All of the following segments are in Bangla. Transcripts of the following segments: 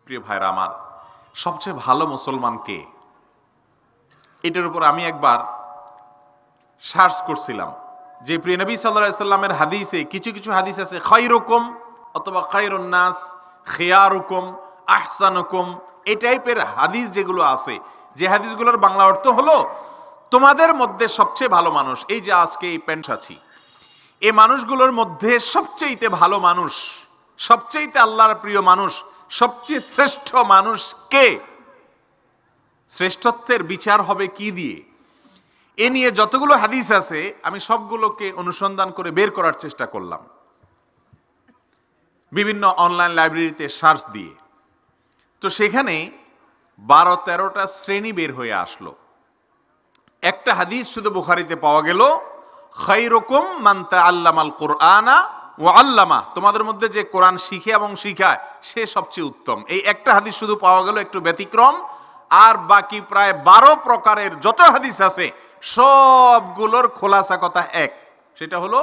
প্রিয় ভাইরা আমার, সবচেয়ে ভালো মুসলমান কে? এটার উপর আমি একবার সার্চ করছিলাম যে প্রিয় নবী সাল্লাল্লাহু আলাইহি সাল্লামের হাদিসে কিছু কিছু হাদিস আছে খায়রুকুম অথবা খায়রুন নাস, খিয়ারুকুম, আহসানুকুম, এই টাইপের হাদিস যেগুলো আছে, যে হাদিসগুলোর বাংলা অর্থ হলো তোমাদের মধ্যে সবচেয়ে ভালো মানুষ। এই যে আজকে এই প্যান্ট আছি, এই মানুষগুলোর মধ্যে সবচেয়ে ভালো মানুষ, সবচেয়ে আল্লাহর প্রিয় মানুষ, সবচেয়ে শ্রেষ্ঠ মানুষ কে? শ্রেষ্ঠত্বের বিচার হবে কি দিয়ে? এ নিয়ে যতগুলো হাদিস আছে আমি সবগুলোকে অনুসন্ধান করে বের করার চেষ্টা করলাম বিভিন্ন অনলাইন লাইব্রেরিতে সার্চ দিয়ে। তো সেখানে 12-13টা শ্রেণী বের হয়ে আসলো। একটা হাদিস শুধু বুখারীতে পাওয়া গেল, খায়রুকুম মান তাআল্লামাল কুরআনা ওয়া আল্লামা, তোমাদের মধ্যে যে কোরআন শিখে এবং শিখায় সে সবচেয়ে উত্তম। এই একটা হাদিস শুধু পাওয়া গেল, একটু ব্যতিক্রম। আর বাকি প্রায় 12 প্রকারের যত হাদিস আছে সবগুলোর খোলাসা কথা এক, সেটা হলো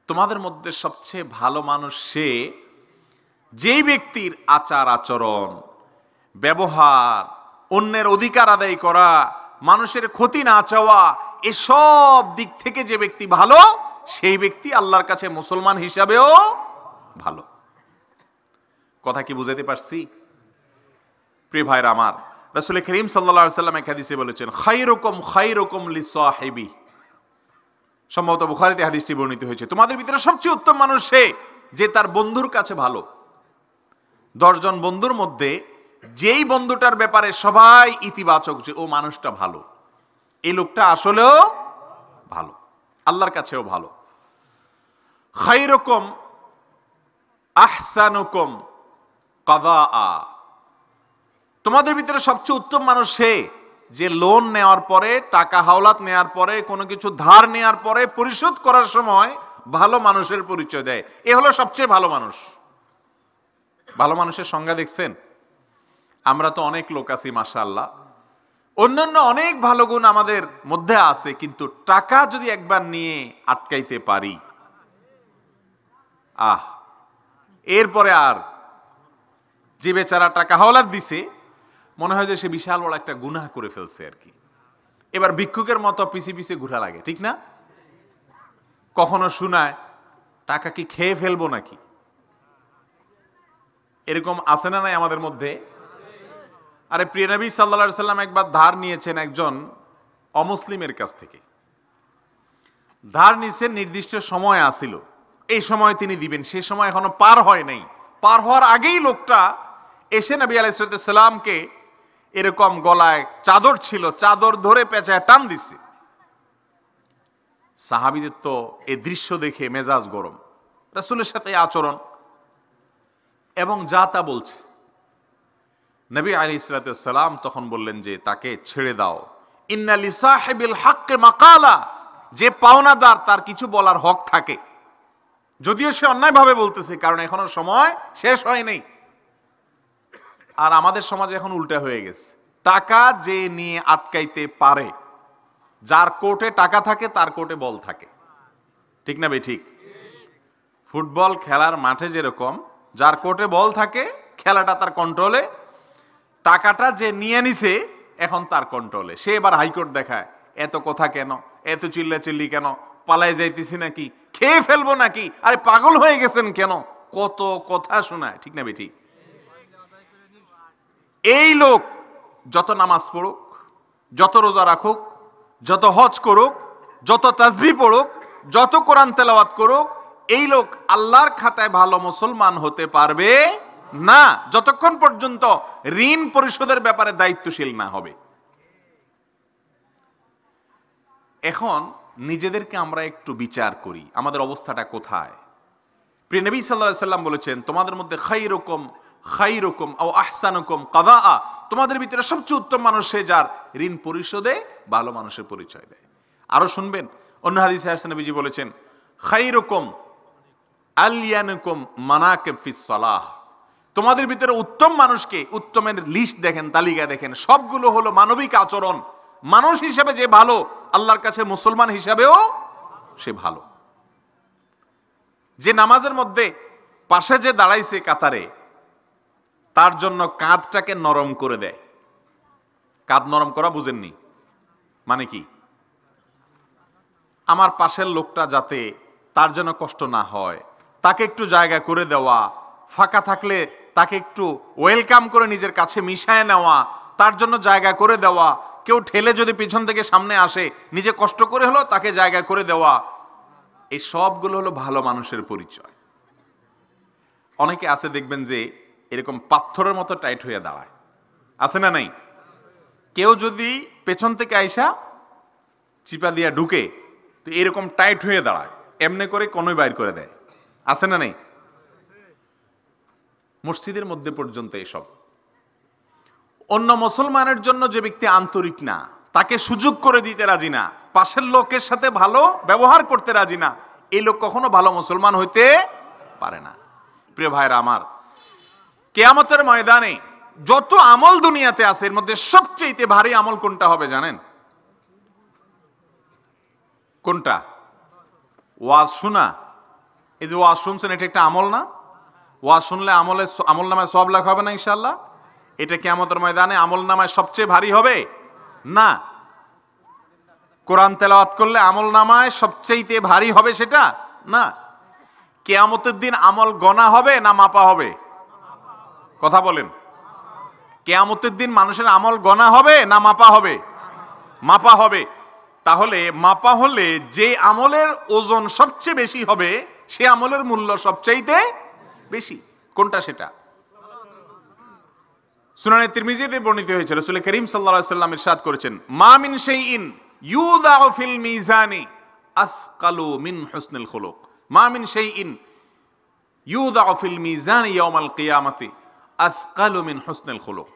তোমাদের মধ্যে সবচেয়ে ভালো মানুষ সে যেই ব্যক্তির আচার আচরণ, ব্যবহার, অন্যের অধিকার আদায় করা, মানুষের ক্ষতি না চাওয়া, এসব দিক থেকে যে ব্যক্তি ভালো সেই ব্যক্তি আল্লাহর কাছে মুসলমান হিসাবেও ভালো। কথা কি বুঝাতে পারছি? প্রিয় ভাইরা আমার, রাসূল করিম সাল্লাল্লাহু আলাইহি ওয়াসাল্লাম এক হাদিসে বলেছেন খায়রুকুম খায়রুকুম লিসাহিবি, সম্ভবত বুখারীতে হাদিসটি বর্ণিত হয়েছে, তোমাদের ভিতরে সবচেয়ে উত্তম মানুষ সে যে তার বন্ধুর কাছে ভালো। 10 জন বন্ধুর মধ্যে যেই বন্ধুটার ব্যাপারে সবাই ইতিবাচক, যে ও মানুষটা ভালো, এই লোকটা আসলেও ভালো, আল্লাহর কাছেও ভালো। খায়রুকুম আহসানুকুম কাদাআ, তোমাদের ভিতরে সবচেয়ে উত্তম মানুষ সে যে লোন নেওয়ার পরে, টাকা হাওলাত নেওয়ার পরে, কোনো কিছু ধার নেওয়ার পরে পরিশোধ করার সময় ভালো মানুষের পরিচয় দেয়। এ হলো সবচেয়ে ভালো মানুষ। ভালো মানুষের সংজ্ঞা দেখছেন? আমরা তো অনেক লোক আছি মাশাআল্লাহ, অন্যান্য অনেক ভালো গুণ আমাদের মধ্যে আছে, কিন্তু টাকা যদি একবার নিয়ে আটকাইতে পারি, এরপরে আর যে বেচারা টাকা হাওলাত দিছে মনে হয় যে সে বিশাল বড় একটা গুনাহ করে ফেলছে আর কি। এবার ভিক্ষুকের মতো পিছে পিছে ঘোরা লাগে, ঠিক না? কখনো শোনায় টাকা কি খেয়ে ফেলবো নাকি, এরকম আছে না নাই আমাদের মধ্যে? আরে প্রিয় নবী সাল্লাল্লাহু আলাইহি সাল্লাম একবার ধার নিয়েছেন একজন অমুসলিমের কাছ থেকে। ধার নিছেন, নির্দিষ্ট সময় আসিল, এই সময় তিনি দিবেন, সে সময় এখনো পার হয় নাই। পার হওয়ার আগেই লোকটা এসে নবী আলাইহিস সালামকে এরকম গলায় চাদর ছিল, চাদর ধরে পেঁচায় টান দিছে। সাহাবীদের তো এই দৃশ্য দেখে মেজাজ গরম, রাসূলের সাথে আচরণ, এবং যা তা বলছে। নবী আলাইহিস সালাম তখন বললেন যে তাকে ছেড়ে দাও, ইন্না লিসাহিবিল হাক্কি মাকালা, যে পাওনাদার তার কিছু বলার হক থাকে, যদিও সে অন্যায়ভাবে বলতেছে, কারণ এখনো সময় শেষ হয় নাই। আর আমাদের সমাজে এখন উল্টা হয়ে গেছে, টাকা যে নিয়ে আটকাইতে পারে, যার কোর্টে টাকা থাকে তার কোর্টে বল থাকে, ঠিক না বে ঠিক? ফুটবল খেলার মাঠে যেরকম যার কোর্টে বল থাকে, খেলাটা তার কন্ট্রোলে, টাকাটা যে নিয়ে নিছে এখন তার কন্ট্রোলে, সে এবার হাইকোর্ট দেখায়, এত কথা কেন, এত চিল্লাচিল্লি কেন, পালায় যাইতেছি নাকি, খেয়ে ফেলবো নাকি, আরে পাগল হয়ে গেছেন কেন, কত কথা শোনায়, ঠিক না বে ঠিক? এই লোক যত নামাজ পড়ুক, যত রোজা রাখুক, যত হজ করুক, যত তাসবিহ পড়ুক, যত কোরআন তেলাওয়াত করুক, এই লোক আল্লাহর খাতায় ভালো মুসলমান হতে পারবে না যতক্ষণ পর্যন্ত ঋণ পরিশোধের ব্যাপারে দায়িত্বশীল না হবে। এখন নিজেদেরকে আমরা একটু বিচার করি, আমাদের অবস্থাটা কোথায়? প্রিয় নবী সাল্লাল্লাহু আলাইহি সাল্লাম বলেছেন তোমাদের মধ্যে খায়রুকুম খায়রুকুম আও আহসানুকুম কাদাআ, তোমাদের ভিতরে সবচেয়ে উত্তম মানুষ সে যার ঋণ পরিশোধে ভালো মানুষের পরিচয় দেয়। আরো শুনবেন, অন্য হাদিসে আসছে নবীজি বলেছেন খায়রুকুম আলিয়ানুকুম মানাকিব ফিস সালাহ, তোমাদের ভিতরে উত্তম মানুষকে, উত্তমের লিস্ট দেখেন, তালিকা দেখেন, সবগুলো হলো মানবিক আচরণ। মানুষ হিসেবে যে ভালো, আল্লাহর কাছে মুসলমান হিসাবেও সে ভালো। যে নামাজের মধ্যে পাশে যে দাঁড়াইছে কাতারে, তার জন্য কাঁধটাকে নরম করে দেয়। কাঁধ নরম করা বুঝেননি মানে কি? আমার পাশের লোকটা যাতে তার জন্য কষ্ট না হয়, তাকে একটু জায়গা করে দেওয়া, ফাঁকা থাকলে তাকে একটু ওয়েলকাম করে নিজের কাছে মিশায় নেওয়া, তার জন্য জায়গা করে দেওয়া, কেউ ঠেলে যদি পিছন থেকে সামনে আসে নিজে কষ্ট করে হলো তাকে জায়গা করে দেওয়া, এই সবগুলো হলো ভালো মানুষের পরিচয়। অনেকে আছে দেখবেন যে এরকম পাথরের মতো টাইট হয়ে দাঁড়ায়, আছে না নাই? কেউ যদি পেছন থেকে আইসা চিপা দিয়া ঢুকে তো এরকম টাইট হয়ে দাঁড়ায়, এমনি করে কোনোই বাইর করে দেয়, আছে না নেই? মসজিদের মধ্যে পর্যন্ত এসব। অন্য মুসলমানের জন্য যে ব্যক্তি আন্তরিক না, তাকে সুযোগ করে দিতে রাজি না, পাশের লোকের সাথে ভালো ব্যবহার করতে রাজি না, এই লোক কখনো ভালো মুসলমান হইতে পারে না। প্রিয় ভাইরা আমার, কিয়ামতের ময়দানে যত আমল দুনিয়াতে আছে এর মধ্যে সবচেয়ে ভারী আমল কোনটা হবে জানেন? কোনটা? ওয়াজ শোনা। এই যে ওয়াজ শুনছেন, এটা একটা আমল না? ওয়াজ শুনলে আমল নামায় সওয়াব লেখা হবে না ইনশাআল্লাহ? এটা কিয়ামতের ময়দানে আমল নামায় সবচেয়ে ভারী হবে না? কোরআন তেলাওয়াত করলে আমল নামায় সবচেয়ে ভারী হবে সেটা না। কিয়ামতের দিন আমল গণা হবে না মাপা হবে? কথা বলেন। কিয়ামতের দিন মানুষের আমল গণা হবে না মাপা হবে? মাপা হবে। তাহলে মাপা হলে যে আমলের ওজন সবচেয়ে বেশি হবে সে আমলের মূল্য সবচাইতে বেশি। কোনটা সেটা? সুনানে তিরমিজিতে বর্ণিত হয়েছে, রাসূল করিম সাল্লাল্লাহু আলাইহি ওয়াসাল্লাম ইরশাদ করেছেন, মা মিন শাইইন ইউদাউ ফিল মিজানি আসকালু মিন হুসনিল খুলুক। মা মিন শাইইন ইউদাউ ফিল মিজানি ইয়াউমাল কিয়ামাতি আসকালু মিন হুসনিল খুলুক।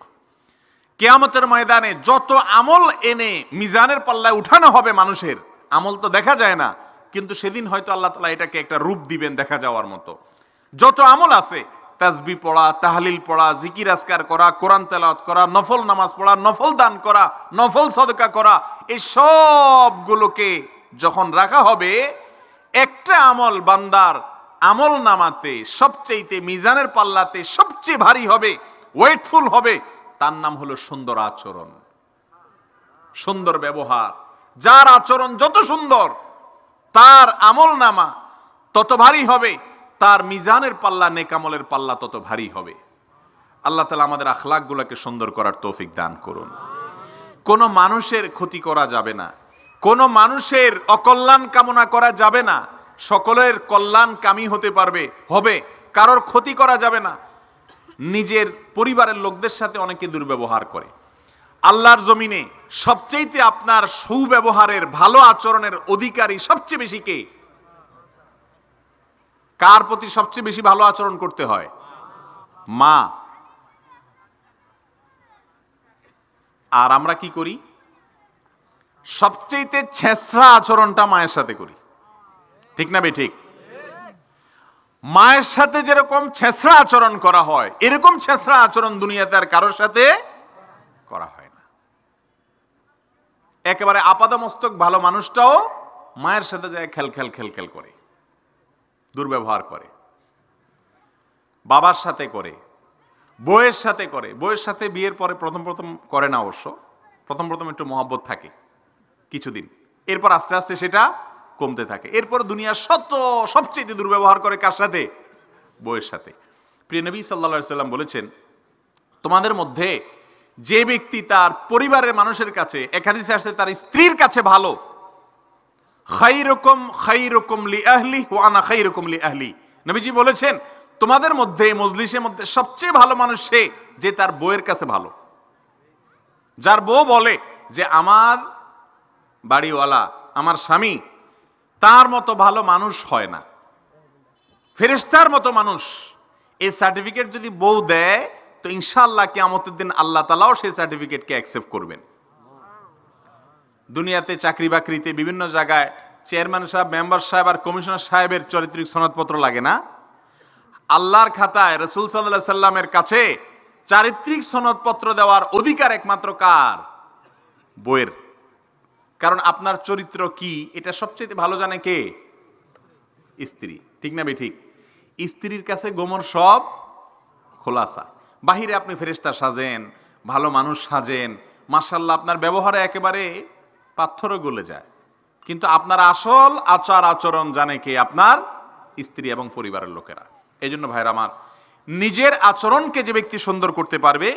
কিয়ামতের ময়দানে যত আমল এনে মিজানের পাল্লায় উঠানো হবে মানুষের, আমল তো দেখা যায় না, কিন্তু সেদিন হয়তো আল্লাহ তাআলা এটাকে একটা রূপ দিবেন দেখা যাওয়ার মতো। যত আমল আছে, তাসবিহ পড়া, তাহলিল পড়া, জিকির আজকার করা, কোরআন তেলাওয়াত করা, নফল নামাজ পড়া, নফল দান করা, নফল সদকা করা, এই সবগুলোকে যখন রাখা হবে, একটা আমল বান্দার আমল নামাতে সবচেয়ে মিজানের পাল্লাতে সবচেয়ে ভারী হবে, ওয়েটফুল হবে, তার নাম হলো সুন্দর আচরণ, সুন্দর ব্যবহার। যার আচরণ যত সুন্দর তার আমল নামা তত ভারী হবে, তার মিজানের পাল্লা, নেক আমলের পাল্লা তত ভারী হবে। আল্লাহ তাআলা আমাদের আখলাকগুলোকে সুন্দর করার তৌফিক দান করুন। কোনো মানুষের ক্ষতি করা যাবে না, কোনো মানুষের অকল্যাণ কামনা করা যাবে না, সকলের কল্যাণ কামী হতে হবে, কারোর ক্ষতি করা যাবে না। নিজের পরিবারের লোকদের সাথে অনেকে দুর্ব্যবহার করে। আল্লাহর জমিনে সবচেয়ে আপনার সুব্যবহারের, ভালো আচরণের অধিকারী সবচেয়ে বেশি কে? কার প্রতি সবচেয়ে বেশি ভালো আচরণ করতে হয়? মা। আর আমরা কি করি? সবচেয়ে ছেঁচড়া আচরণটা মায়ের সাথে করি, ঠিক না বেঠিক? মায়ের সাথে যেরকম ছেঁচড়া আচরণ করা হয়, এরকম ছেঁচড়া আচরণ দুনিয়াতে আর কারোর সাথে করা হয় না। একেবারে আপাদমস্তক ভালো মানুষটাও মায়ের সাথে যায় খেল করে, দুর্ব্যবহার করে। বাবার সাথে করে, বউয়ের সাথে করে। বউয়ের সাথে বিয়ের পরে প্রথম করে না অবশ্য, প্রথম একটু মহব্বত থাকে কিছুদিন, এরপর আস্তে আস্তে সেটা কমতে থাকে। এরপর দুনিয়ার সবচেয়ে দুর্ব্যবহার করে কার সাথে? বউয়ের সাথে। প্রিয় নবী সাল্লাল্লাহু আলাইহি সাল্লাম বলেছেন, তোমাদের মধ্যে যে ব্যক্তি তার পরিবারের মানুষের কাছে, এক হাদিসে আসছে তার স্ত্রীর কাছে ভালো, খাইরুকুম লিআহলি ওয়া আনা খাইরুকুম লিআহলি। নবীজি বলেছেন, তোমাদের মধ্যে মজলিসের মধ্যে সবচেয়ে ভালো মানুষ সে যে তার বউয়ের কাছে ভালো। যার বউ বলে যে আমার বাড়িওয়ালা, আমার স্বামী তার মতো ভালো মানুষ হয় না, ফেরেশতার মতো মানুষ, এই সার্টিফিকেট যদি বউ দেয় তো ইনশাআল্লাহ কিয়ামতের দিন আল্লাহ তাআলাও সেই সার্টিফিকেটকে অ্যাকসেপ্ট করবেন। দুনিয়াতে চাকরি বাকরিতে বিভিন্ন জায়গায় চেয়ারম্যান সাহেব, মেম্বার সাহেব আর কমিশনার সাহেবের চরিত্রিক সনদপত্র লাগে না? আল্লাহর খাতায় রাসূল সাল্লাল্লাহু আলাইহি সাল্লামের কাছে চারিত্রিক সনদপত্র দেওয়ার অধিকার একমাত্র কার? বউয়ের। কারণ আপনার চরিত্র কি এটা সবচেয়ে ভালো জানে কে? স্ত্রী, ঠিক না বেঠিক? স্ত্রীর কাছে গোমর সব খোলাসা। বাহিরে আপনি ফেরেশতা সাজেন, ভালো মানুষ সাজেন, মাশাআল্লাহ আপনার ব্যবহারে একেবারে পাথরও গলে যায়, কিন্তু আপনার আসল আচার আচরণ জানে কে? আপনার স্ত্রী এবং পরিবারের লোকেরা। এই জন্য ভাইরা আমার, নিজের আচরণকে যে ব্যক্তি সুন্দর করতে পারবে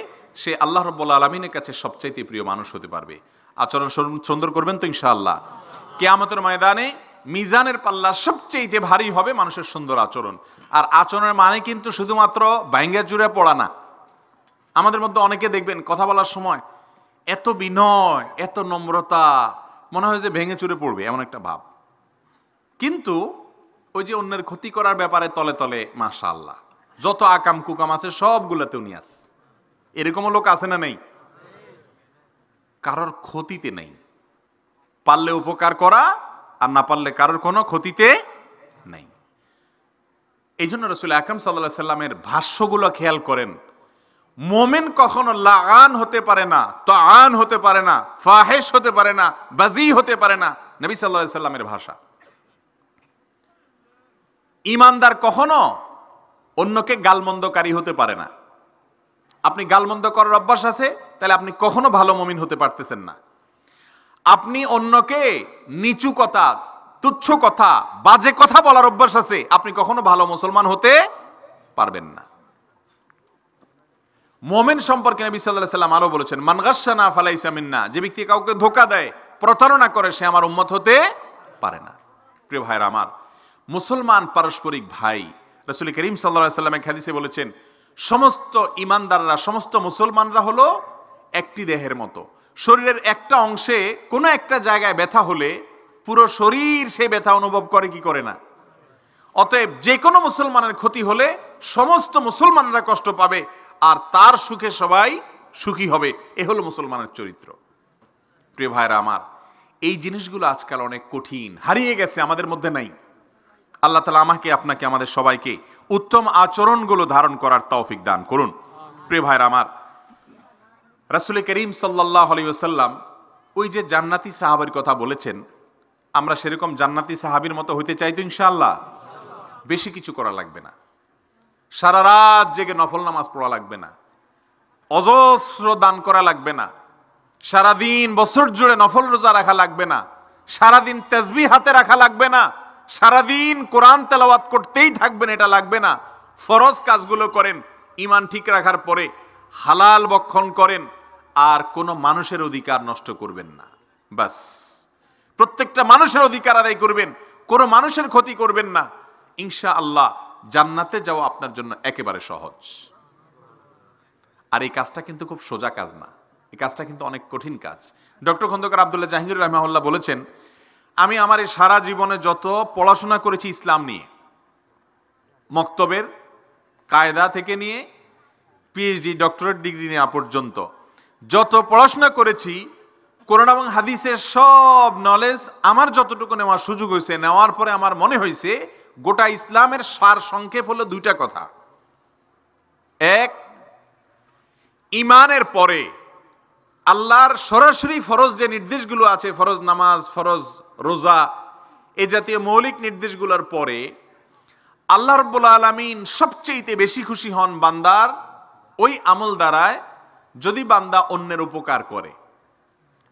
সে আল্লাহ রাব্বুল আলামিনের কাছে সবচাইতে প্রিয় মানুষ হতে পারবে। আচরণ সুন্দর করবেন তো ইনশাআল্লাহ। কিয়ামতের ময়দানে মিজানের পাল্লা সবচেয়ে ভারী হবে মানুষের সুন্দর আচরণ। আর আচরণের মানে কিন্তু শুধুমাত্র ভাঙ্গা চুরে পড়া না। আমাদের মধ্যে অনেকে দেখবেন কথা বলার সময় এত বিনয়, এত নম্রতা, মনে হয় যে ভেঙে চুরে পড়বে এমন একটা ভাব, কিন্তু ওই যে অন্যের ক্ষতি করার ব্যাপারে তলে তলে মাশাআল্লাহ যত আকাম কুকাম আছে সবগুলোতে উনি আছে। এরকমও লোক আছে না নেই? কারোর ক্ষতিতে নেই, পারলে উপকার করা আর না পারলে কারোর কোনো ক্ষতিতে নেই। এই জন্য রাসূল আকরাম সাল্লাল্লাহু আলাইহি সাল্লামের ভাষ্যগুলো খেয়াল করেন। মোমেন কখনো লাআন হতে পারে না, তাআন হতে পারে না, ফাহিশ হতে পারে না, বাযী হতে পারে না, নবী সাল্লাল্লাহু আলাইহি সাল্লামের ভাষা। ঈমানদার কখনো অন্যকে গালমন্দকারী হতে পারে না। আপনি গালমন্দ করার অভ্যাস আছে, তাহলে আপনি কখনো ভালো মুমিন হতে পারতেছেন না। আপনি অন্যকে নিচু কথা, তুচ্ছ কথা, বাজে কথা বলার অভ্যাস আছে, আপনি কখনো ভালো মুসলমান হতে পারবেন না। মুমিন সম্পর্কে নবী সাল্লাল্লাহু আলাইহি সাল্লাম আরো বলেছেন, মান গাশশানা ফালাইসা মিন্না, যে ব্যক্তি কাউকে ধোঁকা দেয়, প্রতারণা করে, সে আমার উম্মত হতে পারে না। প্রিয় ভাইরা আমার, মুসলমান পারস্পরিক ভাই। রাসূল করিম সাল্লাল্লাহু আলাইহি সাল্লাম এক হাদিসে বলেছেন, সমস্ত ঈমানদাররা, সমস্ত মুসলমানরা হলো একটি দেহের মতো। শরীরের একটা অংশে কোনো একটা জায়গায় ব্যথা হলে পুরো শরীর সেই ব্যথা অনুভব করে কি করে না? অতএব যে কোনো মুসলমানের ক্ষতি হলে সমস্ত মুসলমানরা কষ্ট পাবে, আর তার সুখে সবাই সুখী হবে। এ হলো মুসলমানের চরিত্র। প্রিয় ভাইরা আমার, এই জিনিসগুলো আজকাল অনেক কঠিন, হারিয়ে গেছে, আমাদের মধ্যে নাই। আল্লাহ তাআলা আমাকে, আপনাকে, আমাদের সবাইকে উত্তম আচরণগুলো ধারণ করার তৌফিক দান করুন। প্রিয় ভাইরা আমার, রাসূল করিম সাল্লাল্লাহু আলাইহি ওয়াসাল্লাম ওই যে জান্নাতি সাহাবীর কথা বলেছেন, আমরা সেরকম জান্নাতি সাহাবীর মতো হইতে চাই তো ইনশাআল্লাহ। বেশি কিছু করা লাগবে না, সারা রাত জেগে নফল নামাজ পড়া লাগবে না, অজস্র দান করা লাগবে না, সারাদিন বছর জুড়ে নফল রোজা রাখা লাগবে না, সারাদিন তাসবিহ হাতে রাখা লাগবে না, সারাদিন কোরআন তেলাওয়াত করতেই থাকবেন, এটা লাগবে না। ফরজ কাজগুলো করেন, ঈমান ঠিক রাখার পরে হালাল ভক্ষণ করেন, আর কোনো মানুষের অধিকার নষ্ট করবেন না। বাস, প্রত্যেকটা মানুষের অধিকার আদায় করবেন, কোনো মানুষের ক্ষতি করবেন না। ইনশাআল্লাহ জান্নাতে যাওয়া আপনার জন্য একেবারে সহজ। আর এই কাজটা কিন্তু খুব সোজা কাজ না, এই কাজটা কিন্তু অনেক কঠিন কাজ। ডক্টর খন্দকার আব্দুল্লাহ জাহাঙ্গীর রাহিমাহুল্লাহ বলেছেন, আমি আমার এই সারা জীবনে যত পড়াশোনা করেছি ইসলাম নিয়ে, মক্তবের কায়দা থেকে নিয়ে পিএইচডি, ডক্টরেট ডিগ্রি নেওয়া পর্যন্ত যত পড়াশোনা করেছি, কোরআন এবং হাদিসের সব নলেজ আমার যতটুকু নেওয়ার সুযোগ হয়েছে, নেওয়ার পরে আমার মনে হয়েছে গোটা ইসলামের সার সংক্ষেপ হলো দুইটা কথা। এক, ঈমানের পরে আল্লাহর সরাসরি ফরজ যে নির্দেশগুলো আছে, ফরজ নামাজ, ফরজ রোজা, এই জাতীয় মৌলিক নির্দেশগুলোর পরে আল্লাহ রাব্বুল আলামিন সবচেয়ে বেশি খুশি হন বান্দার ওই আমল দ্বারায় যদি বান্দা অন্যের উপকার করে।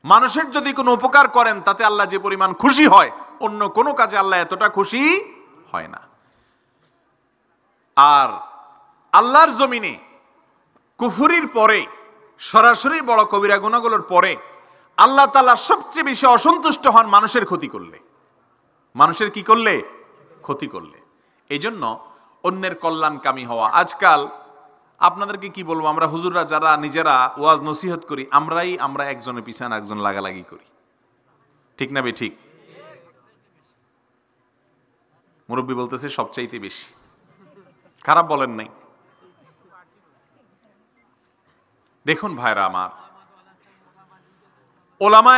মানুষের যদি কোনো উপকার করেন তাতে আল্লাহ যে পরিমাণ খুশি হয়, অন্য কোনো কাজে আল্লাহ এতটা খুশি হয় না। আর আল্লাহর জমিনে কুফরির পরে, সরাসরি বড় কবিরা গুনাহগুলোর পরে আল্লাহ তাআলা সবচেয়ে বেশি অসন্তুষ্ট হন মানুষের ক্ষতি করলে। মানুষের কি করলে? ক্ষতি করলে। এই জন্য অন্যের কল্যাণকামী হওয়া। আজকাল আপনাদেরকে কি বলবো, আমরা হুজুররা যারা নিজেরা ওয়াজ নসিহত করি, আমরা একজনের পিছনে একজন লাগালাগি করি, ঠিক না বে ঠিক? মুরব্বী বলতেছে সবচাইতে বেশি, খারাপ বলেন নাই। দেখুন ভাইরা আমার, ওলামা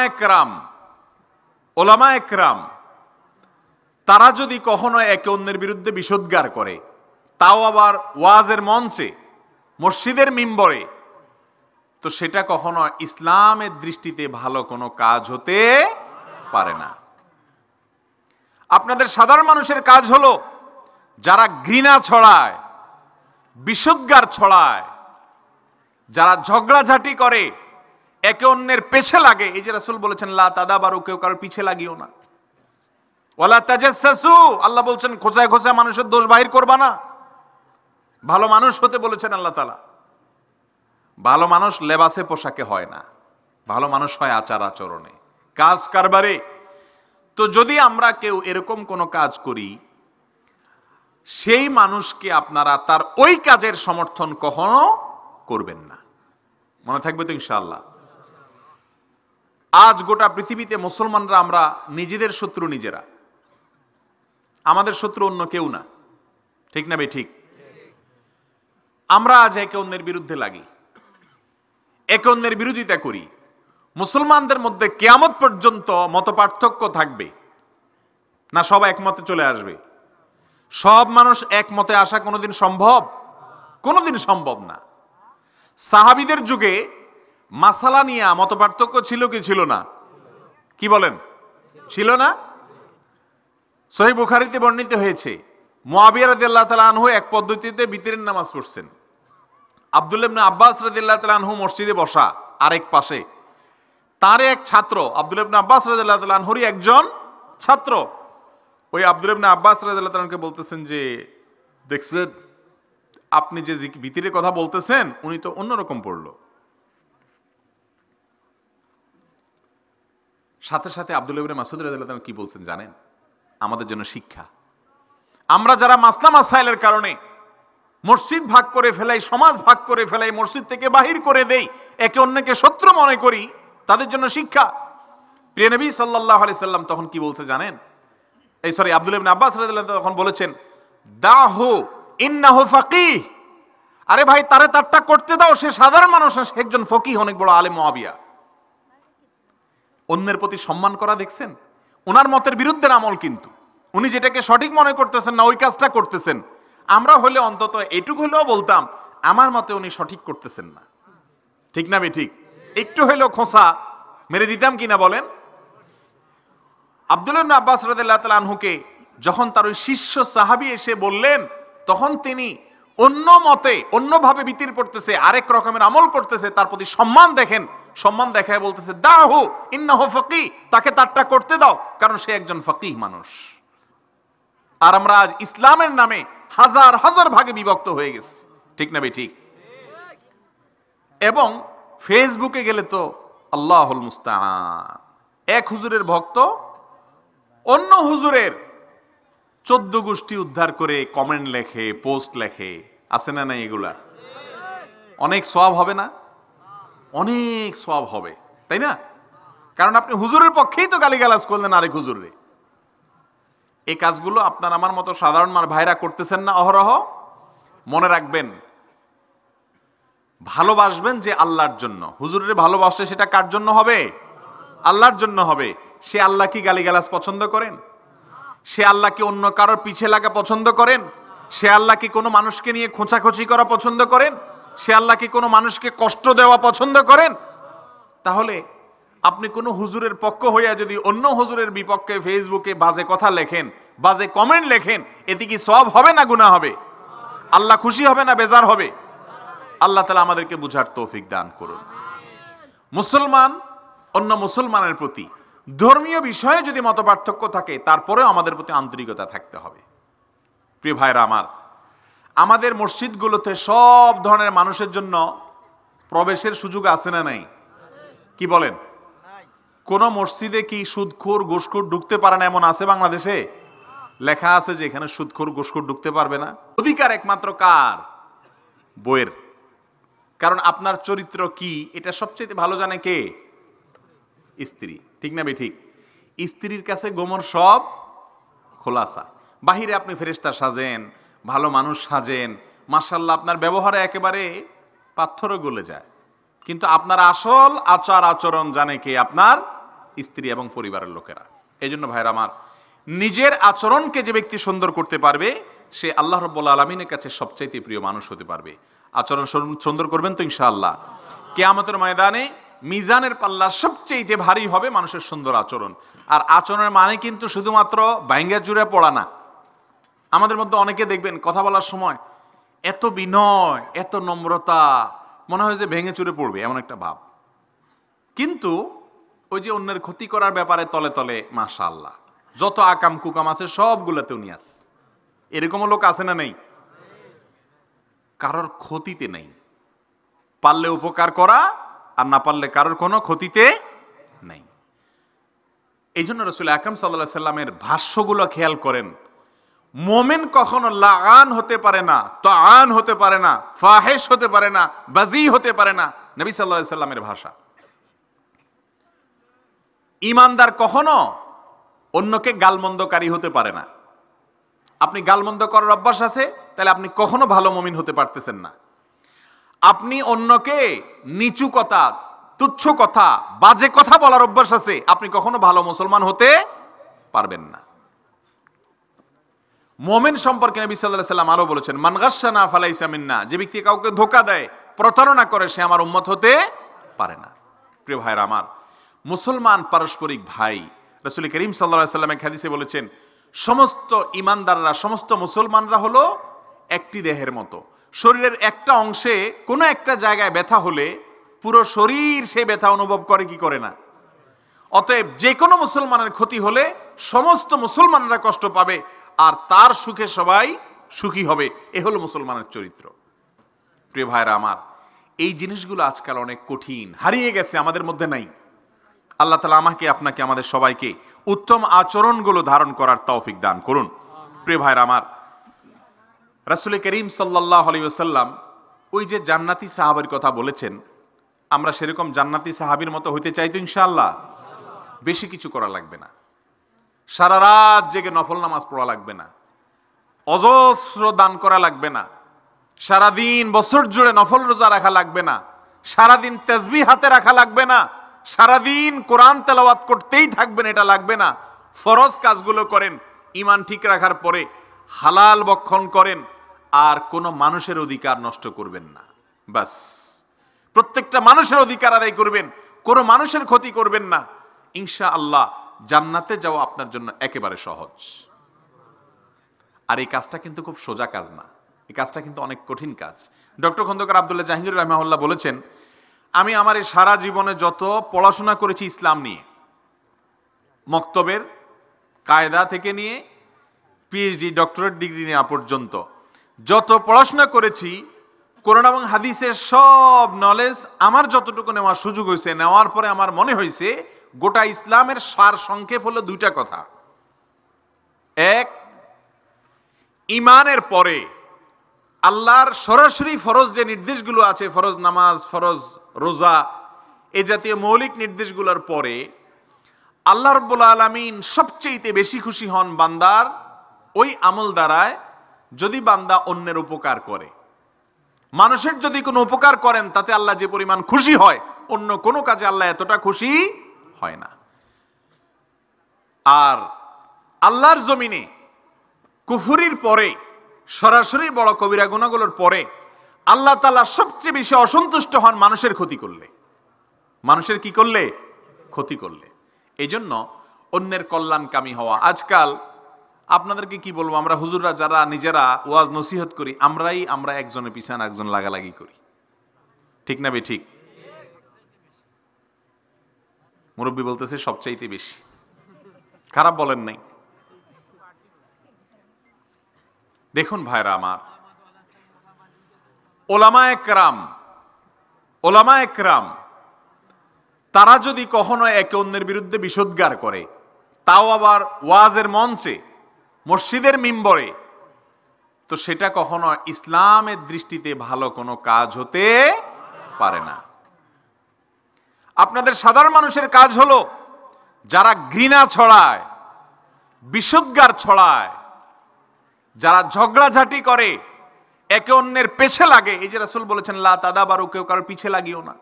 একরাম তারা যদি কখনো একে অন্যের বিরুদ্ধে বিষোদ্গার করে, তাও আবার ওয়াজের মঞ্চে, মসজিদের মিম্বরে, তো সেটা কখনো ইসলামের দৃষ্টিতে ভালো কোনো কাজ হতে পারে না। আপনাদের সাধারণ মানুষের কাজ হলো যারা ঘৃণা ছড়ায়, বিষোদ্গার ছড়ায়, যারা ঝগড়াঝাটি করে, একে অন্যের পেছে লাগে, এই যে রাসূল বলেছেন লা তাদাবারু, কেউ কারোর পিছে লাগিও না। ওয়ালা তাজাসসু, আল্লাহ বলছেন খোঁচায় খোঁচায় মানুষের দোষ বাহির করবা না। ভালো মানুষ হতে বলেছেন আল্লাহ তাআলা। ভালো মানুষ লেবাসে পোশাকে হয় না, ভালো মানুষ হয় আচার আচরণে, কাজ কারবারে। তো যদি আমরা কেউ এরকম কোনো কাজ করি, সেই মানুষকে আপনারা তার ওই কাজের সমর্থন কখনো করবেন না। মনে থাকবে তো ইনশাআল্লাহ? আজ গোটা পৃথিবীতে মুসলমানরা আমরা নিজেদের শত্রু নিজেরা, আমাদের শত্রু অন্য কেউ না, ঠিক না ভাই? ঠিক। আমরা আজ একে অন্যের বিরুদ্ধে লাগি, একে অন্যের বিরোধিতা করি। মুসলমানদের মধ্যে কিয়ামত পর্যন্ত মতপার্থক্য থাকবে না, সব একমতে চলে আসবে? সব মানুষ একমতে আসা কোনোদিন সম্ভব? কোনোদিন সম্ভব না। সাহাবীদের যুগে মাসালা নিয়ে মতপার্থক্য ছিল কি ছিল না? কি বলেন? ছিল না? সহিহ বুখারীতে বর্ণিত হয়েছে, মুআবিয়া রাদিয়াল্লাহু তাআলা আনহু এক পদ্ধতিতে বিতরের নামাজ পড়ছেন, আব্দুল্লাহ ইবনে আব্বাস রাদিয়াল্লাহু তাআলা আনহু মসজিদে বসা আরেক পাশে, তার এক ছাত্র, আব্দুল্লাহ ইবনে আব্বাস রাদিয়াল্লাহু তাআলা আনহুরই একজন ছাত্র, ওই আব্দুল্লাহ ইবনে আব্বাস রাদিয়াল্লাহু তাআলা আনহুকে বলতেছেন যে, দেখছেন আপনি যে বিতরের কথা বলতেছেন, উনি তো অন্যরকম পড়লো। সাথে সাথে আব্দুল্লাহ ইবনে মাসউদ রাদিয়াল্লাহু তাআলা কি বলছেন জানেন? আমাদের জন্য শিক্ষা। আমরা যারা মাসলা মাসাইলের কারণে মসজিদ ভাগ করে ফেলাই, সমাজ ভাগ করে ফেলাই, মসজিদ থেকে বাহির করে দেই, একে অন্যকে শত্রু মনে করি, তাদের জন্য শিক্ষা। প্রিয় নবী সাল্লাল্লাহু আলাইহি সাল্লাম তখন কি বলছে জানেন? আব্দুল্লাহ ইবনে আব্বাস রাদিয়াল্লাহু তাআলা তখন বলেছেন, দাহু ইন্নাহু ফাকিহ। আরে ভাই, তারে তারটা করতে দাও, সে সাধারণ মানুষ না, সে একজন ফকিহ, অনেক বড় আলেম মুআবিয়া। অন্যের প্রতি সম্মান করা দেখছেন? ওনার মতের বিরুদ্ধে আমল, কিন্তু উনি যেটাকে সঠিক মনে করতেছেন না, ওই কাজটা করতেছেন। আমরা হলে অন্তত এটুকু হলেও বলতাম, আমার মতে উনি সঠিক করতেছেন না, ঠিক না? ঠিক। একটু হলেও খোঁচা মেরে দিতাম কিনা বলেন? আব্দুল্লাহ ইবনে আব্বাস রাদিয়াল্লাহু তাআলা আনহুকে যখন তার ওই শিষ্য সাহাবী এসে বললেন, তখন তিনি অন্য মতে, অন্যভাবে বিতির পড়তেছে, আরেক রকমের আমল করতেছে, তার প্রতি সম্মান দেখেন, সম্মান দেখায় বলতেছে, দাহু ইন্নাহু ফাকিহ, তাকে তারটা করতে দাও, কারণ সে একজন ফাকিহ মানুষ। আর আমরা আজ ইসলামের নামে হাজার হাজার ভাগে বিভক্ত হয়ে গেছি, ঠিক না ভাই? ঠিক। এবং ফেসবুকে গেলে তো আল্লাহুল মুস্তাআন, এক হুজুরের ভক্ত অন্য হুজুরের 14 গোষ্ঠী উদ্ধার করে কমেন্ট লেখে, পোস্ট লেখে, আছে না নাই? এগুলা অনেক সওয়াব হবে না? অনেক সওয়াব হবে, তাই না? কারণ আপনি হুজুরের পক্ষেই তো গালিগালাজ করলেন আরেক হুজুরে। এই কাজগুলো আপনার আমার মতো সাধারণ ভাইরা করতেছেন না অহরহ? মনে রাখবেন, ভালোবাসবেন যে আল্লাহর জন্য। হুজুরের ভালোবাসলে সেটা কার জন্য হবে? আল্লাহর জন্য হবে। সে আল্লাহ কি গালিগালাজ পছন্দ করেন? সে আল্লাহ কি অন্য কারোর পিছে লাগা পছন্দ করেন? সে আল্লাহ কি কোনো মানুষকে নিয়ে খোঁচাখুচি করা পছন্দ করেন? সে আল্লাহ কি কোনো মানুষকে কষ্ট দেওয়া পছন্দ করেন? তাহলে আপনি কোনো হুজুরের পক্ষ হইয়া যদি অন্য হুজুরের বিপক্ষে ফেসবুকে বাজে কথা লেখেন, বাজে কমেন্ট লেখেন, এতে কি সওয়াব হবে না গুনাহ হবে? আল্লাহ খুশি হবে না বেজার হবে? আল্লাহ তাআলা আমাদেরকে বুঝার তৌফিক দান করুন। মুসলমান অন্য মুসলমানের প্রতি ধর্মীয় বিষয়ে যদি মতপার্থক্য থাকে, তারপরেও আমাদের প্রতি আন্তরিকতা থাকতে হবে। প্রিয় ভাইরা আমার, আমাদের মসজিদগুলোতে সব ধরনের মানুষের জন্য প্রবেশের সুযোগ আছে না নাই? কি বলেন? কোন মসজিদে কি সুদখোর ঘুষখোর ঢুকতে পারে না এমন আছে বাংলাদেশে? লেখা আছে যে এখানে সুদখোর ঘুষখোর ঢুকতে পারবে না। অধিকার একমাত্র কার? বইয়ের। কারণ আপনার চরিত্র কি এটা সবচেয়ে ভালো জানে কে? স্ত্রী, ঠিক না ঠিক? স্ত্রীর কাছে গোমর সব খোলাসা। বাহিরে আপনি ফেরেশতা সাজেন, ভালো মানুষ সাজেন, মাশাআল্লাহ আপনার ব্যবহারে একেবারে পাথরও গলে যায়, কিন্তু আপনার আসল আচার আচরণ জানে কে? আপনার স্ত্রী এবং পরিবারের লোকেরা। এই জন্য ভাইরা আমার, নিজের আচরণকে যে ব্যক্তি সুন্দর করতে পারবে, সে আল্লাহ রাব্বুল আলামিনের কাছে সবচাইতে প্রিয় মানুষ হতে পারবে। আচরণ সুন্দর করবেন তো ইনশাআল্লাহ। কিয়ামতের ময়দানে মিজানের পাল্লা সবচেয়ে ভারী হবে মানুষের সুন্দর আচরণ। আর আচরণের মানে কিন্তু শুধুমাত্র ভাঙ্গা চুরে পড়া না। আমাদের মধ্যে অনেকে দেখবেন কথা বলার সময় এত বিনয়, এত নম্রতা, মনে হয় যে ভেঙে চুরে পড়বে এমন একটা ভাব। কিন্তু ওই যে অন্যের ক্ষতি করার ব্যাপারে তলে তলে মাশাআল্লাহ যত আকাম কুকাম আছে সবগুলোতে উনি আছে। এরকমও লোক আছে না নেই? কারোর ক্ষতিতে নেই, পারলে উপকার করা আর না পারলে কারোর কোনো ক্ষতিতে নেই। এই জন্য রাসূল আকরাম সাল্লাল্লাহু আলাইহি সাল্লামের ভাষ্যগুলো খেয়াল করেন। মোমেন কখনো লাআন হতে পারে না, তাআন হতে পারে না, ফাহিশ হতে পারে না, বাযী হতে পারে না, নবী সাল্লাল্লাহু আলাইহি সাল্লামের ভাষা। ঈমানদার কখনো অন্যকে গালমন্দকারী হতে পারে না। আপনি গালমন্দ করার অভ্যাস আছে, তাহলে আপনি কখনো ভালো মুমিন হতে পারতেছেন না। আপনি অন্যকে নিচু কথা, তুচ্ছ কথা, বাজে কথা বলার অভ্যাস আছে, আপনি কখনো ভালো মুসলমান হতে পারবেন না। মুমিন সম্পর্কে নবী সাল্লাল্লাহু আলাইহি সাল্লাম আরো বলেছেন, মান গাশশানা ফালাইসা মিন্না, যে ব্যক্তি কাউকে ধোঁকা দেয়, প্রতারণা করে, সে আমার উম্মত হতে পারে না। প্রিয় ভাইরা আমার, মুসলমান পারস্পরিক ভাই। রাসূল করিম সাল্লাল্লাহু আলাইহি সাল্লাম এক হাদিসে বলেছেন, সমস্ত ঈমানদাররা, সমস্ত মুসলমানরা হলো একটি দেহের মতো। শরীরের একটা অংশে কোনো একটা জায়গায় ব্যথা হলে পুরো শরীর সেই ব্যথা অনুভব করে কি করে না? অতএব যে কোনো মুসলমানের ক্ষতি হলে সমস্ত মুসলমানরা কষ্ট পাবে, আর তার সুখে সবাই সুখী হবে। এ হলো মুসলমানের চরিত্র। প্রিয় ভাইরা আমার, এই জিনিসগুলো আজকাল অনেক কঠিন, হারিয়ে গেছে, আমাদের মধ্যে নাই। আল্লাহ তাআলা আমাকে, আপনাকে, আমাদের সবাইকে উত্তম আচরণগুলো ধারণ করার তৌফিক দান করুন। প্রিয় ভাইরা আমার, রাসূল করিম সাল্লাল্লাহু আলাইহি ওয়াসাল্লাম ওই যে জান্নাতি সাহাবীর কথা বলেছেন, আমরা সেরকম জান্নাতি সাহাবীর মতো হইতে চাই তো ইনশাআল্লাহ। বেশি কিছু করা লাগবে না, সারা রাত জেগে নফল নামাজ পড়া লাগবে না, অজস্র দান করা লাগবে না, সারাদিন বছর জুড়ে নফল রোজা রাখা লাগবে না, সারাদিন তাসবিহ হাতে রাখা লাগবে না, সারাদিন কোরআন তেলাওয়াত করতেই থাকবেন, এটা লাগবে না। ফরজ কাজগুলো করেন, ঈমান ঠিক রাখার পরে হালাল ভক্ষণ করেন, আর কোনো মানুষের অধিকার নষ্ট করবেন না। বাস, প্রত্যেকটা মানুষের অধিকার আদায় করবেন, কোনো মানুষের ক্ষতি করবেন না। ইনশাআল্লাহ জান্নাতে যাওয়া আপনার জন্য একেবারে সহজ। আর এই কাজটা কিন্তু খুব সোজা কাজ না, এই কাজটা কিন্তু অনেক কঠিন কাজ। ডক্টর খন্দকার আব্দুল্লাহ জাহাঙ্গীর রাহিমাহুল্লাহ বলেছেন, আমি আমার এই সারা জীবনে যত পড়াশোনা করেছি ইসলাম নিয়ে, মক্তবের কায়দা থেকে নিয়ে পিএইচডি, ডক্টরেট ডিগ্রি নেওয়া পর্যন্ত যত পড়াশোনা করেছি, কোরআন এবং হাদিসের সব নলেজ আমার যতটুকু নেওয়ার সুযোগ হয়েছে, নেওয়ার পরে আমার মনে হয়েছে গোটা ইসলামের সার সংক্ষেপ হলো দুইটা কথা। এক, ঈমানের পরে আল্লাহর সরাসরি ফরজ যে নির্দেশগুলো আছে, ফরজ নামাজ, ফরজ রোজা, এই জাতীয় মৌলিক নির্দেশগুলোর পরে আল্লাহ রাব্বুল আলামিন সবচেয়ে বেশি খুশি হন বান্দার ওই আমল দ্বারায় যদি বান্দা অন্যের উপকার করে। মানুষের যদি কোনো উপকার করেন, তাতে আল্লাহ যে পরিমাণ খুশি হয়, অন্য কোনো কাজে আল্লাহ এতটা খুশি হয় না। আর আল্লাহর জমিনে কুফরির পরে, সরাসরি বড় কবিরা গুনাহগুলোর পরে আল্লাহ তাআলা সবচেয়ে বেশি অসন্তুষ্ট হন মানুষের ক্ষতি করলে। মানুষের কি করলে? ক্ষতি করলে। এই জন্য অন্যের কল্যাণকামী হওয়া। আজকাল আপনাদেরকে কি বলবো, আমরা হুজুররা যারা নিজেরা ওয়াজ নসিহত করি, আমরা একজনের পিছনে একজন লাগালাগি করি, ঠিক না? ঠিক। মুরব্বী বলতেছে সবচাইতে বেশি, খারাপ বলেন নাই। দেখুন ভাইরা আমার, ওলামা একরাম তারা যদি কখনো একে অন্যের বিরুদ্ধে বিষোদ্গার করে, তাও আবার ওয়াজের মঞ্চে, মসজিদের মিম্বরে, তো সেটা কখনো ইসলামের দৃষ্টিতে ভালো কোনো কাজ হতে পারে না। আপনাদের সাধারণ মানুষের কাজ হলো যারা ঘৃণা ছড়ায়, বিষোদ্গার ছড়ায়, যারা ঝগড়াঝাটি করে, একে অন্যের পেছে লাগে। এই যে রাসূল বলেছেন, লা তাদাবারু, কেউ কারোর পিছে লাগিও না।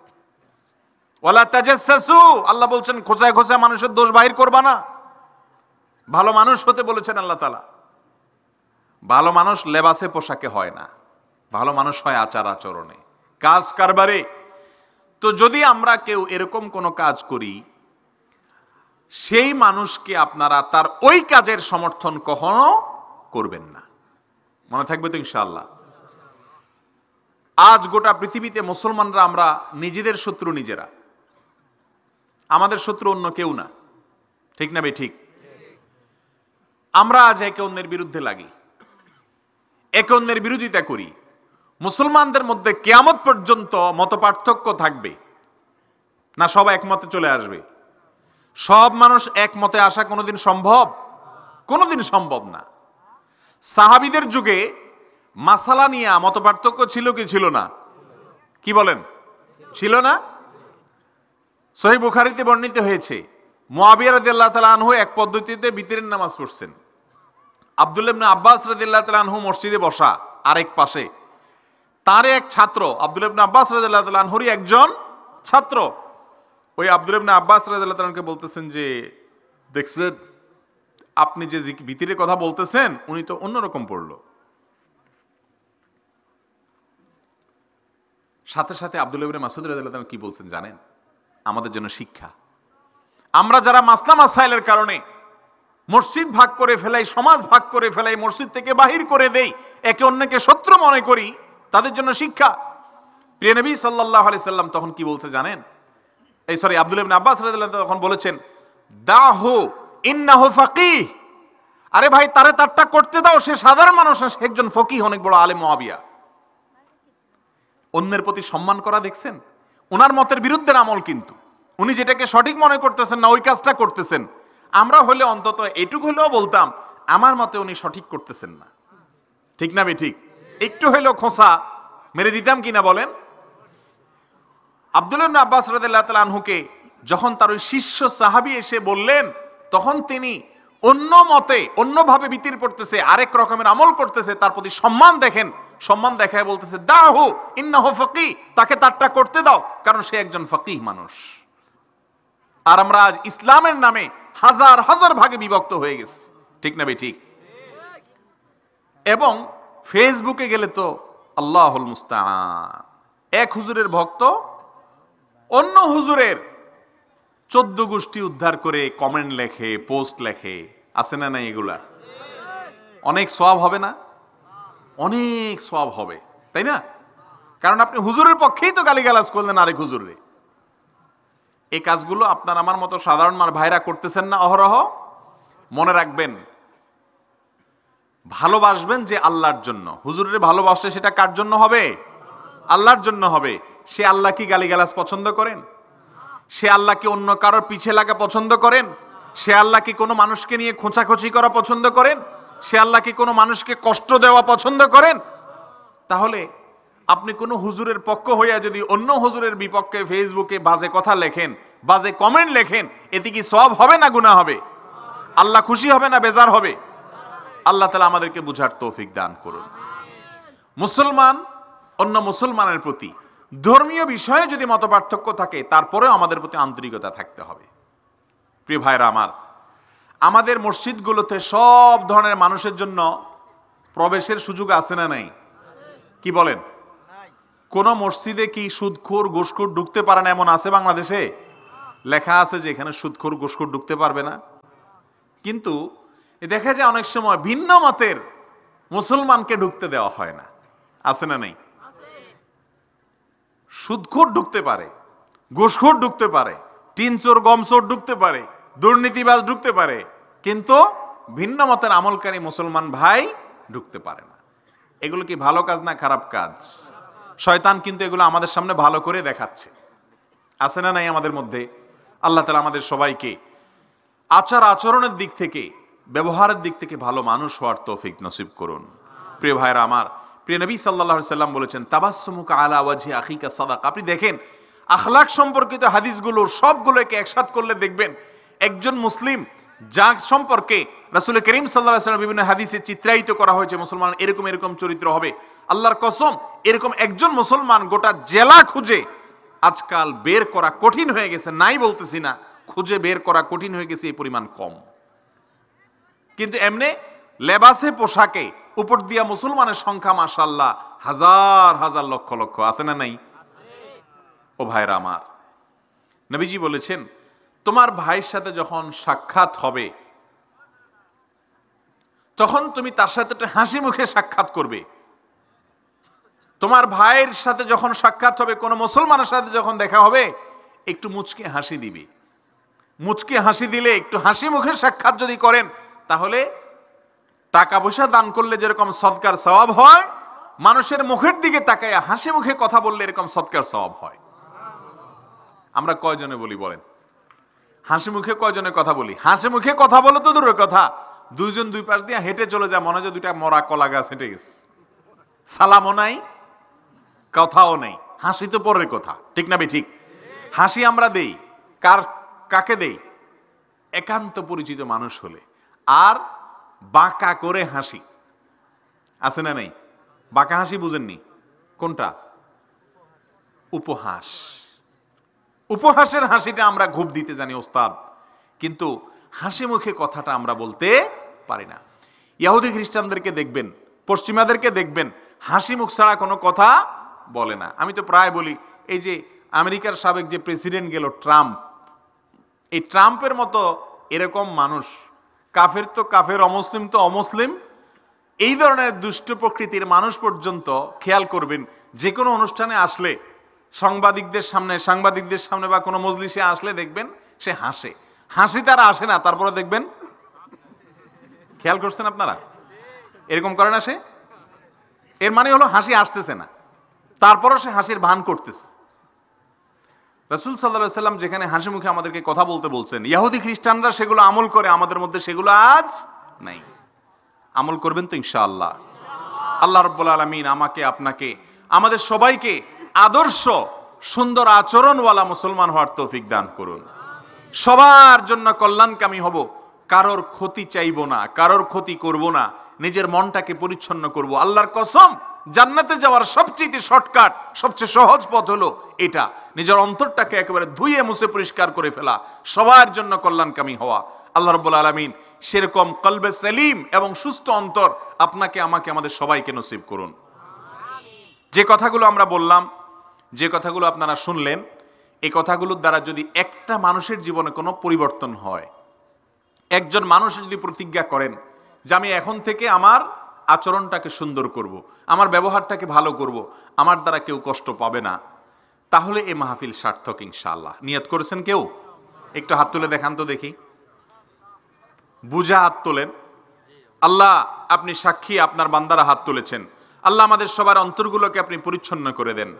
ওয়ালা তাজাসসু, আল্লাহ বলছেন খোঁচায় খোঁচায় মানুষের দোষ বাহির করবা না। ভালো মানুষ হতে বলেছেন আল্লাহ তাআলা। ভালো মানুষ লেবাসে পোশাকে হয় না, ভালো মানুষ হয় আচার আচরণে, কাজ কারবারে। তো যদি আমরা কেউ এরকম কোনো কাজ করি, সেই মানুষকে আপনারা তার ওই কাজের সমর্থন কখনো করবেন না। মনে থাকবে তো ইনশাআল্লাহ। আজ গোটা পৃথিবীতে মুসলমানরা আমরা নিজেদের শত্রু নিজেরা, আমাদের শত্রু অন্য কেউ না। ঠিক না ভাই? ঠিক। আমরা আজ একে অন্যের বিরুদ্ধে লাগি, একে অন্যের বিরোধিতা করি। মুসলমানদের মধ্যে কিয়ামত পর্যন্ত মতপার্থক্য থাকবে না, সব একমতে চলে আসবে? সব মানুষ একমতে আসা কোনোদিন সম্ভব? কোনোদিন সম্ভব না। সাহাবীদের যুগে মাসালা নিয়ে মতপার্থক্য ছিল কি ছিল না? কি বলেন? ছিল না? সহিহ বুখারীতে বর্ণিত হয়েছে, মুআবিয়া রাদিয়াল্লাহু তাআলা আনহু এক পদ্ধতিতে বিতরের নামাজ পড়ছেন। আব্দুল্লাহ ইবনে আব্বাস রাদিয়াল্লাহু তাআলা আনহু মসজিদে বসা, আরেক পাশে তার এক ছাত্র, আব্দুল্লাহ ইবনে আব্বাস রাদিয়াল্লাহু তাআলা আনহুরই একজন ছাত্র, ওই আব্দুল্লাহ ইবনে আব্বাস রাদিয়াল্লাহু তাআলা আনহুকে বলতেছেন যে, দেখছেন আপনি যে বিতরের কথা বলতেছেন উনি তো অন্যরকম পড়লো। সাথে সাথে আব্দুল্লাহ ইবনে মাসউদ রাদিয়াল্লাহু তাআলা কি বলছেন জানেন? আমাদের জন্য শিক্ষা। আমরা যারা মাসলা মাসাইলের কারণে মসজিদ ভাগ করে ফেলাই, সমাজ ভাগ করে ফেলাই, মসজিদ থেকে বাহির করে দেই, একে অন্যকে শত্রু মনে করি, তাদের জন্য শিক্ষা। প্রিয় নবী সাল্লাল্লাহু আলাইহি সাল্লাম তখন কি বলছে জানেন? আব্দুল্লাহ ইবনে আব্বাস রাদিয়াল্লাহু তাআলা তখন বলেছেন, দাহু ইন্নাহু ফাকিহ। আরে ভাই, তারে তারটা করতে দাও, সে সাধারণ মানুষ না, সে একজন ফকিহ, অনেক বড় আলেম মুআবিয়া। অন্যের প্রতি সম্মান করা দেখছেন? ওনার মতের বিরুদ্ধে আমল, কিন্তু উনি যেটাকে সঠিক মনে করতেছেন না ওই কাজটা করতেছেন। আমরা হলে অন্তত এটুকু হলেও বলতাম, আমার মতে উনি সঠিক করতেছেন না। ঠিক না ভাই? ঠিক। একটু হলেও খোঁচা মেরে দিতাম কিনা বলেন? আব্দুল্লাহ ইবনে আব্বাস রাদিয়াল্লাহু তাআলা আনহুকে যখন তার ওই শিষ্য সাহাবী এসে বললেন, তখন তিনি অন্য মতে, অন্যভাবে বিতির পড়তেছে, আরেক রকমের আমল করতেছে, তার প্রতি সম্মান দেখেন, সম্মান দেখায় বলতেছে, দাহু ইন্নাহু ফাকিহ, তাকে তারটা করতে দাও, কারণ সে একজন ফকিহ মানুষ। আর আমরা আজ ইসলামের নামে হাজার হাজার ভাগে বিভক্ত হয়ে গেছি। ঠিক না ভাই? ঠিক। এবং ফেসবুকে গেলে তো আল্লাহুল মুস্তাআন, এক হুজুরের ভক্ত অন্য হুজুরের 14 গোষ্ঠী উদ্ধার করে কমেন্ট লেখে, পোস্ট লেখে, আছে না নাই? এগুলা অনেক সওয়াব হবে না? অনেক সওয়াব হবে, তাই না? কারণ আপনি হুজুরের পক্ষেই তো গালিগালাজ করলেন আরেক হুজুরে। এই কাজগুলো আপনার আমার মতো সাধারণ ভাইরা করতেছেন না অহরহ? মনে রাখবেন, ভালোবাসবেন যে আল্লাহর জন্য। হুজুরের ভালোবাসলে সেটা কার জন্য হবে? আল্লাহর জন্য হবে। সে আল্লাহ কি গালিগালাজ পছন্দ করেন? সে আল্লাহ কি অন্য কারোর পিছে লাগা পছন্দ করেন? সে আল্লাহ কি কোনো মানুষকে নিয়ে খোঁচাখুচি করা পছন্দ করেন? সে আল্লাহ কি কোনো মানুষকে কষ্ট দেওয়া পছন্দ করেন? তাহলে আপনি কোনো হুজুরের পক্ষ হইয়া যদি অন্য হুজুরের বিপক্ষে ফেসবুকে বাজে কথা লেখেন, বাজে কমেন্ট লেখেন, এতে কি সওয়াব হবে না গুনাহ হবে? আল্লাহ খুশি হবে না বেজার হবে? আল্লাহ তাআলা আমাদেরকে বুঝার তৌফিক দান করুন। মুসলমান অন্য মুসলমানের প্রতি ধর্মীয় বিষয়ে যদি মতপার্থক্য থাকে, তারপরেও আমাদের প্রতি আন্তরিকতা থাকতে হবে। প্রিয় ভাইরা আমার, আমাদের মসজিদগুলোতে সব ধরনের মানুষের জন্য প্রবেশের সুযোগ আছে না নাই? কি বলেন? কোন মসজিদে কি সুদখোর ঘুষখোর ঢুকতে পারে না এমন আছে বাংলাদেশে? লেখা আছে যে এখানে সুদখোর ঘুষখোর ঢুকতে পারবে না। কিন্তু দেখা যায় অনেক সময় ভিন্ন মতের মুসলমানকে ঢুকতে দেওয়া হয় না, আছে না নাই? সুদখোর ঢুকতে পারে, ঘুষখোর ঢুকতে পারে, টিনচোর গমচোর ঢুকতে পারে, দুর্নীতিবাজ ঢুকতে পারে, কিন্তু ভিন্ন মতের আমলকারী মুসলমান ভাই ঢুকতে পারে না। এগুলো কি ভালো কাজ না খারাপ কাজ? শয়তান কিন্তু এগুলো আমাদের সামনে ভালো করে দেখাচ্ছে, আছে না নাই আমাদের মধ্যে? আল্লাহ তাআলা আমাদের সবাইকে আচার আচরণের দিক থেকে, ব্যবহারের দিক থেকে ভালো মানুষ হওয়ার তৌফিক নসিব করুন। প্রিয় ভাইরা আমার, প্রিয় নবী সাল্লাল্লাহু আলাইহি সাল্লাম বলেছেন, তাবাসসুমুকা আলা ওয়াজহি আখিকা সাদাকা। আপনি দেখেন আখলাক সম্পর্কিত হাদিসগুলোর সবগুলোকে একসাথ করলে দেখবেন একজন মুসলিম যার সম্পর্কে রাসূল করিম সাল্লাল্লাহু আলাইহি সাল্লাম বিভিন্ন হাদিসে চিত্রায়িত করা হয়েছে, মুসলমান এরকম এরকম চরিত্র হবে, আল্লাহর কসম এরকম একজন মুসলমান গোটা জেলা খুঁজে আজকাল বের করা কঠিন হয়ে গেছে, নাই বলতেছি না, খুঁজে বের করা কঠিন হয়ে গেছে, এই পরিমাণ কম। কিন্তু এমনি লেবাসে পোশাকে উপর দিয়া মুসলমানের সংখ্যা মাশাআল্লাহ হাজার হাজার লক্ষ লক্ষ, আছে না নাই? ও ভাইরা আমার, নবীজি বলেছেন, তোমার ভাইয়ের সাথে যখন সাক্ষাৎ হবে তখন তুমি তার সাথে একটা হাসি মুখে সাক্ষাৎ করবে। তোমার ভাইয়ের সাথে যখন সাক্ষাৎ হবে, কোনো মুসলমানের সাথে যখন দেখা হবে, একটু মুচকে হাসি দিবে। মুচকে হাসি দিলে, একটু হাসি মুখে সাক্ষাৎ যদি করেন, তাহলে টাকা পয়সা দান করলে যেরকম সদকার সওয়াব হয়, মানুষের মুখের দিকে তাকায় হাসি মুখে কথা বললে এরকম সদকার সওয়াব হয়। আমরা কয়জনে বলি বলেন? হাসি মুখে কয়জনে কথা বলি? হাসি মুখে কথা বলো তো দূরের কথা, দুইজন দুই পাশ দিয়ে হেঁটে চলে যায়, মনে হয় দুইটা মরা কলা গাছ হেঁটে গেছে, সালামও নাই, কথাও নেই। হাসি তো পরের কথা, ঠিক না? ঠিক। হাসি আমরা দেই কাকে দেই? একান্ত পরিচিত মানুষ হলে। আর বাঁকা করে হাসি আছে না নেই? বাঁকা হাসি বুঝেননি কোনটা? উপহাস। উপহাসের হাসিটা আমরা খুব দিতে জানি ওস্তাদ, কিন্তু হাসি মুখে কথাটা আমরা বলতে পারি না। ইহুদি খ্রিস্টানদেরকে দেখবেন, পশ্চিমাদেরকে দেখবেন, হাসি মুখ ছাড়া কোনো কথা বলে না। আমি তো প্রায় বলি, এই যে আমেরিকার সাবেক যে প্রেসিডেন্ট গেল ট্রাম্প, এই ট্রাম্পের মতো এরকম মানুষ, কাফের তো কাফের, অমুসলিম তো অমুসলিম, এই ধরনের দুষ্ট প্রকৃতির মানুষ পর্যন্ত খেয়াল করবেন, যে কোনো অনুষ্ঠানে আসলে, সাংবাদিকদের সামনে বা কোনো মজলিসে আসলে দেখবেন সে হাসে। হাসি তারা আসে না, তারপরে দেখবেন, খেয়াল করছেন আপনারা? এরকম করে না সে? এর মানে হলো হাসি আসতেছে না, তারপরও সে হাসির ভান করতেছে। রাসূল সাল্লাল্লাহু আলাইহি সাল্লাম যেখানে হাসি মুখে আমাদেরকে কথা বলতে বলছেন, ইহুদি খ্রিস্টানরা সেগুলো আমল করে, আমাদের মধ্যে সেগুলো আজ নাই। আমল করবেন তো ইনশাআল্লাহ? আল্লাহ রাব্বুল আলামিন আমাকে, আপনাকে, আমাদের সবাইকে আদর্শ সুন্দর আচরণওয়ালা মুসলমান হওয়ার তৌফিক দান করুন। সবার জন্য কল্যাণকামী হব, কারোর ক্ষতি চাইব না, কারোর ক্ষতি করব না, নিজের মনটাকে পরিচ্ছন্ন করব। আল্লাহর কসম, জান্নাতে যাওয়ার সবচেয়ে শর্টকাট, সবচেয়ে সহজ পথ হলো এটা, নিজের অন্তরটাকে একেবারে ধুয়ে মুছে পরিষ্কার করে ফেলা, সবার জন্য কল্যাণকামী হওয়া। আল্লাহ রাব্বুল আলামিন সেরকম কলবে সেলিম এবং সুস্থ অন্তর আপনাকে, আমাকে, আমাদের সবাইকে নসিব করুন। যে কথাগুলো আমরা বললাম, যে কথাগুলো আপনারা শুনলেন, এই কথাগুলোর দ্বারা যদি একটা মানুষের জীবনে কোনো পরিবর্তন হয়, একজন মানুষ যদি প্রতিজ্ঞা করেন যে আমি এখন থেকে আমার আচরণটাকে সুন্দর করব, আমার ব্যবহারটাকে ভালো করব, আমার দ্বারা কেউ কষ্ট পাবে না, তাহলে এই মাহফিল সার্থক ইনশাআল্লাহ। নিয়ত করেছেন কেউ? একটু হাত তুলে দেখান তো দেখি, বুঝা হাত তোলেন। আল্লাহ আপনি সাক্ষী, আপনার বান্দারা হাত তুলেছেন। আল্লাহ আমাদের সবার অন্তরগুলোকে আপনি পরিচ্ছন্ন করে দেন।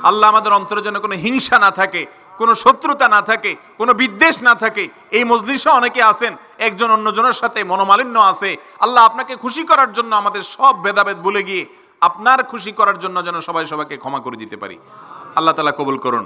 আল্লাহ আমাদের অন্তরে যেন কোনো হিংসা না থাকে, কোনো শত্রুতা না থাকে, কোনো বিদ্বেষ না থাকে। এই মজলিসে অনেকে আছেন, একজন অন্যজনের সাথে মনোমালিন্য আছে। আল্লাহ আপনাকে খুশি করার জন্য আমাদের সব ভেদাভেদ ভুলে গিয়ে আপনার খুশি করার জন্য যেন সবাই সবাইকে ক্ষমা করে দিতে পারি। আল্লাহ তাআলা কবুল করুন।